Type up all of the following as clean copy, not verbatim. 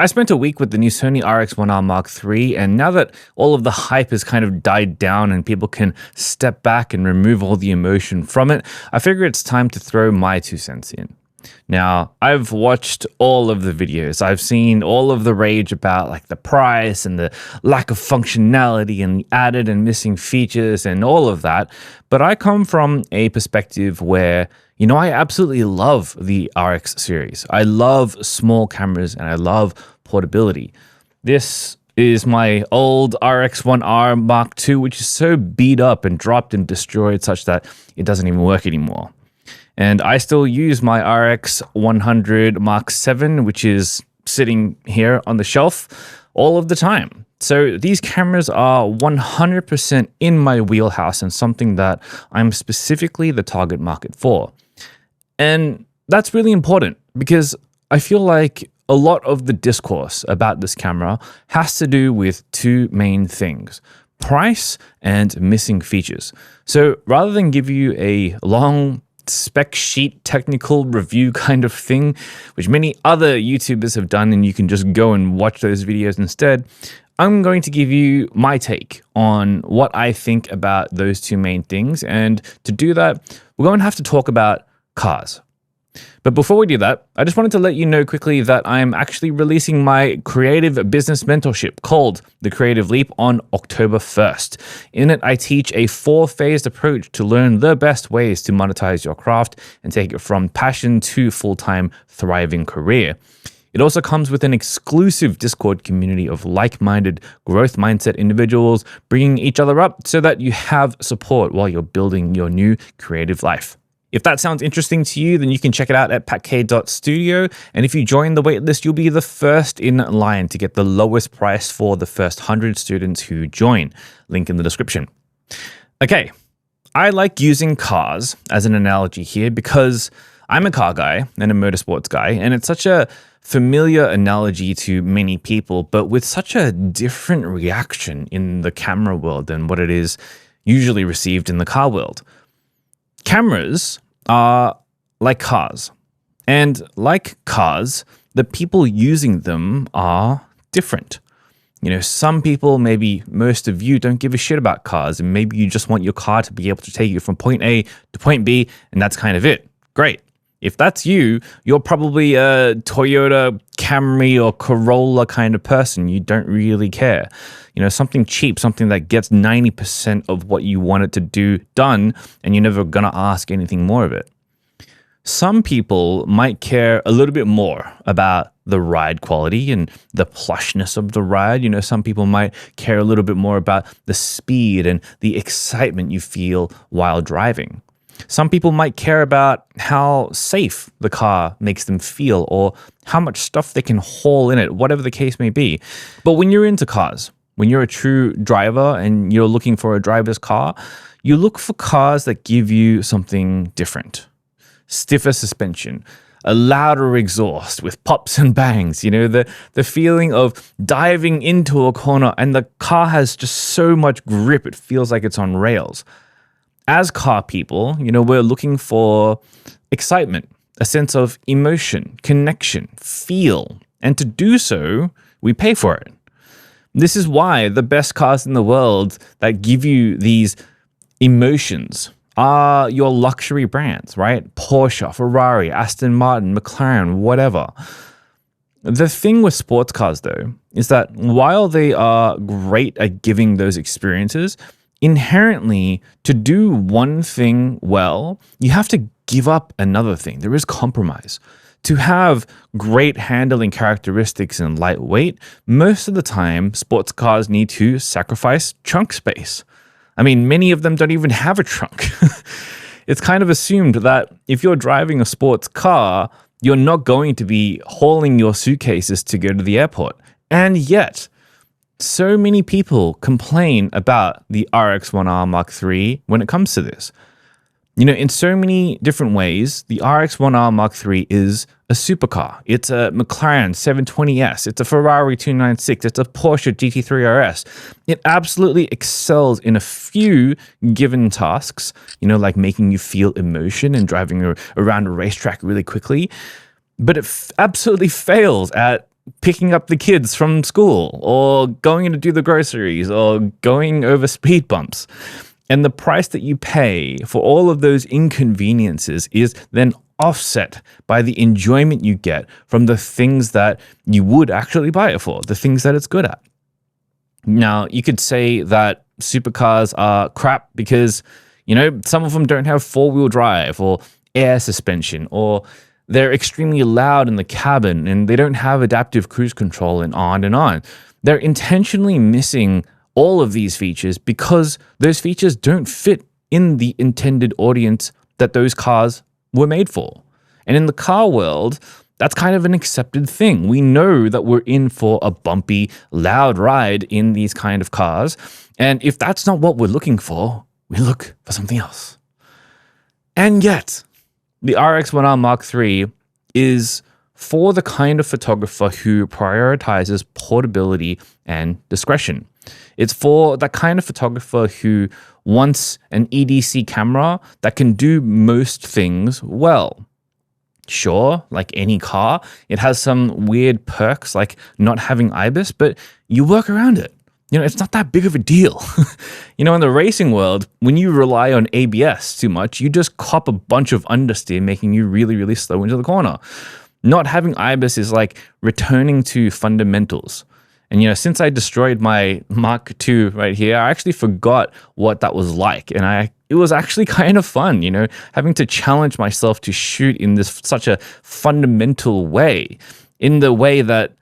I spent a week with the new Sony RX1R Mark III, and now that all of the hype has kind of died down and people can step back and remove all the emotion from it, I figure it's time to throw my 2 cents in. Now, I've watched all of the videos. I've seen all of the rage about like the price and the lack of functionality and the added and missing features and all of that. But I come from a perspective where, I absolutely love the RX series. I love small cameras and I love portability. This is my old RX1R Mark II, which is so beat up and dropped and destroyed such that it doesn't even work anymore. And I still use my RX100 Mark VII, which is sitting here on the shelf all of the time. So these cameras are 100% in my wheelhouse and something that I'm specifically the target market for. And that's really important because I feel like a lot of the discourse about this camera has to do with 2 main things: price and missing features. So rather than give you a long spec sheet technical review kind of thing, which many other YouTubers have done, and you can just go and watch those videos instead, I'm going to give you my take on what I think about those 2 main things. And to do that, we're going to have to talk about cars. But before we do that, I just wanted to let you know quickly that I'm actually releasing my creative business mentorship called The Creative Leap on October 1st. In it, I teach a 4-phased approach to learn the best ways to monetize your craft and take it from passion to full-time thriving career. It also comes with an exclusive Discord community of like-minded growth mindset individuals bringing each other up so that you have support while you're building your new creative life. If that sounds interesting to you, then you can check it out at patk.studio. And if you join the waitlist, you'll be the first in line to get the lowest price for the first 100 students who join. Link in the description. Okay, I like using cars as an analogy here because I'm a car guy and a motorsports guy, and it's such a familiar analogy to many people, but with such a different reaction in the camera world than what it is usually received in the car world. Cameras are like cars, and like cars, the people using them are different. Some people, maybe most of you, don't give a shit about cars, and maybe you just want your car to be able to take you from point A to point B, and that's kind of it. Great. If that's you, you're probably a Toyota Camry or Corolla kind of person. You don't really care. Something cheap, something that gets 90% of what you want it to do done, and you're never going to ask anything more of it. Some people might care a little bit more about the ride quality and the plushness of the ride. Some people might care a little bit more about the speed and the excitement you feel while driving. Some people might care about how safe the car makes them feel or how much stuff they can haul in it, whatever the case may be. But when you're into cars, when you're a true driver and you're looking for a driver's car, you look for cars that give you something different. Stiffer suspension, a louder exhaust with pops and bangs, the feeling of diving into a corner and the car has just so much grip it feels like it's on rails. As car people, we're looking for excitement, a sense of emotion, connection, feel, and to do so, we pay for it. This is why the best cars in the world that give you these emotions are your luxury brands, right? Porsche, Ferrari, Aston Martin, McLaren, whatever. The thing with sports cars, though, is that while they are great at giving those experiences, inherently, to do one thing well, you have to give up another thing. There is compromise. To have great handling characteristics and lightweight, most of the time, sports cars need to sacrifice trunk space. I mean, many of them don't even have a trunk. It's kind of assumed that if you're driving a sports car, you're not going to be hauling your suitcases to go to the airport. And yet, so many people complain about the RX1R Mark III when it comes to this. In so many different ways, the RX1R Mark III is a supercar. It's a McLaren 720S. It's a Ferrari 296. It's a Porsche GT3 RS. It absolutely excels in a few given tasks, like making you feel emotion and driving around a racetrack really quickly. But it absolutely fails at picking up the kids from school or going in to do the groceries or going over speed bumps. And the price that you pay for all of those inconveniences is then offset by the enjoyment you get from the things that you would actually buy it for, the things that it's good at. Now, you could say that supercars are crap because, some of them don't have four-wheel drive or air suspension, or they're extremely loud in the cabin and they don't have adaptive cruise control and on and on. They're intentionally missing all of these features because those features don't fit in the intended audience that those cars were made for. And in the car world, that's kind of an accepted thing. We know that we're in for a bumpy, loud ride in these kind of cars. And if that's not what we're looking for, we look for something else. And yet, the RX-1R Mark III is for the kind of photographer who prioritizes portability and discretion. It's for that kind of photographer who wants an EDC camera that can do most things well. Sure, like any car, it has some weird perks like not having IBIS, but you work around it. It's not that big of a deal. In the racing world, when you rely on ABS too much, you just cop a bunch of understeer, making you really, really slow into the corner. Not having IBIS is like returning to fundamentals. And, since I destroyed my Mark II right here, I actually forgot what that was like. And it was actually kind of fun, having to challenge myself to shoot in such a fundamental way, in the way that,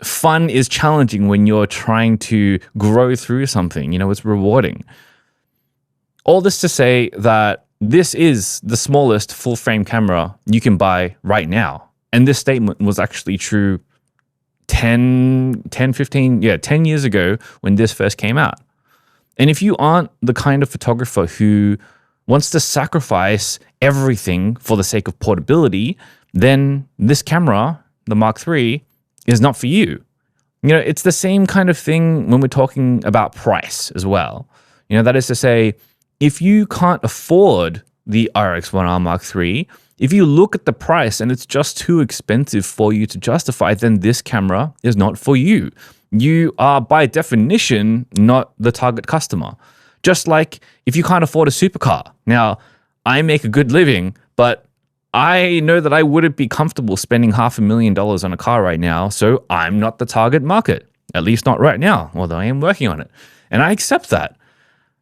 fun is challenging when you're trying to grow through something. It's rewarding. All this to say that this is the smallest full-frame camera you can buy right now. And this statement was actually true 10 years ago when this first came out. And if you aren't the kind of photographer who wants to sacrifice everything for the sake of portability, then this camera, the Mark III, is not for you. It's the same kind of thing when we're talking about price as well. That is to say, if you can't afford the RX-1R Mark III, if you look at the price and it's just too expensive for you to justify, then this camera is not for you. You are, by definition, not the target customer. Just like if you can't afford a supercar. Now, I make a good living, but I know that I wouldn't be comfortable spending $500,000 on a car right now, so I'm not the target market, at least not right now, although I am working on it. And I accept that.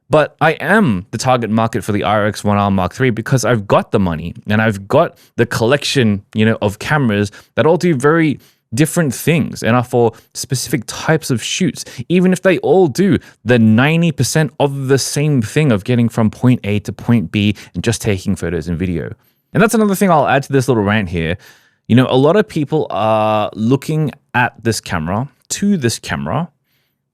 But I am the target market for the RX-1R Mark III because I've got the money and I've got the collection, of cameras that all do very different things and are for specific types of shoots, even if they all do the 90% of the same thing of getting from point A to point B and just taking photos and video. And that's another thing I'll add to this little rant here. A lot of people are looking at this camera,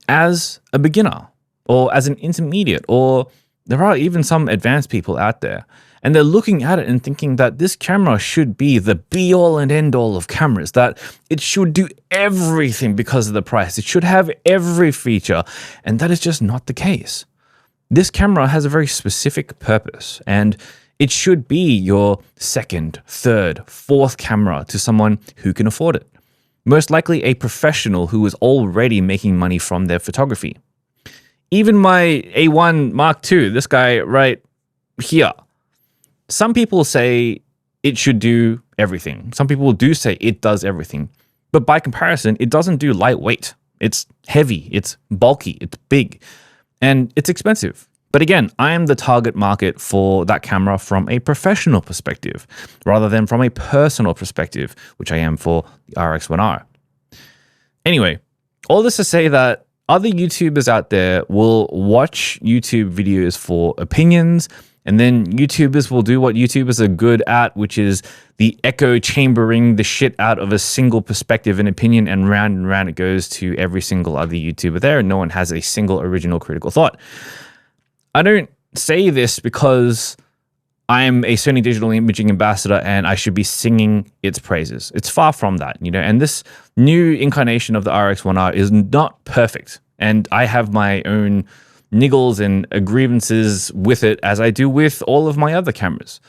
as a beginner or as an intermediate, or there are even some advanced people out there. And they're looking at it and thinking that this camera should be the be-all and end-all of cameras, that it should do everything because of the price. It should have every feature. And that is just not the case. This camera has a very specific purpose, and it should be your second, third, fourth camera to someone who can afford it. Most likely a professional who is already making money from their photography. Even my A1 Mark II, this guy right here, some people say it should do everything. Some people do say it does everything. But by comparison, it doesn't do lightweight. It's heavy, it's bulky, it's big, and it's expensive. But again, I am the target market for that camera from a professional perspective, rather than from a personal perspective, which I am for the RX-1R. Anyway, all this to say that other YouTubers out there will watch YouTube videos for opinions, and then YouTubers will do what YouTubers are good at, which is the echo chambering the shit out of a single perspective and opinion, and round it goes to every single other YouTuber there, and no one has a single original critical thought. I don't say this because I'm a Sony digital imaging ambassador and I should be singing its praises. It's far from that, and this new incarnation of the RX-1R is not perfect. And I have my own niggles and grievances with it, as I do with all of my other cameras.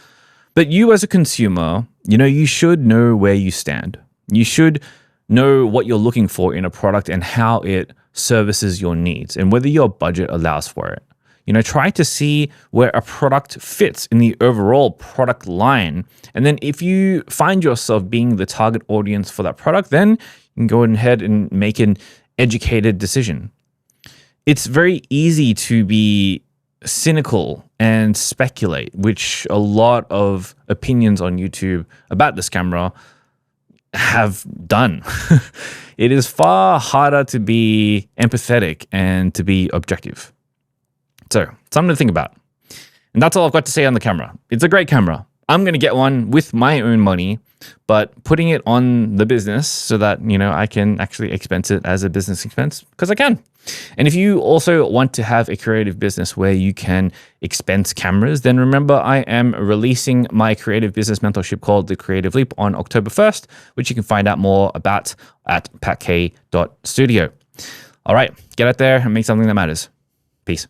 But you as a consumer, you should know where you stand. You should know what you're looking for in a product and how it services your needs and whether your budget allows for it. Try to see where a product fits in the overall product line. And then if you find yourself being the target audience for that product, then you can go ahead and make an educated decision. It's very easy to be cynical and speculate, which a lot of opinions on YouTube about this camera have done. It is far harder to be empathetic and to be objective. So, something to think about. And that's all I've got to say on the camera. It's a great camera. I'm going to get one with my own money, but putting it on the business so that, I can actually expense it as a business expense because I can. And if you also want to have a creative business where you can expense cameras, then remember I am releasing my creative business mentorship called The Creative Leap on October 1st, which you can find out more about at patkay.studio. All right, get out there and make something that matters. Peace.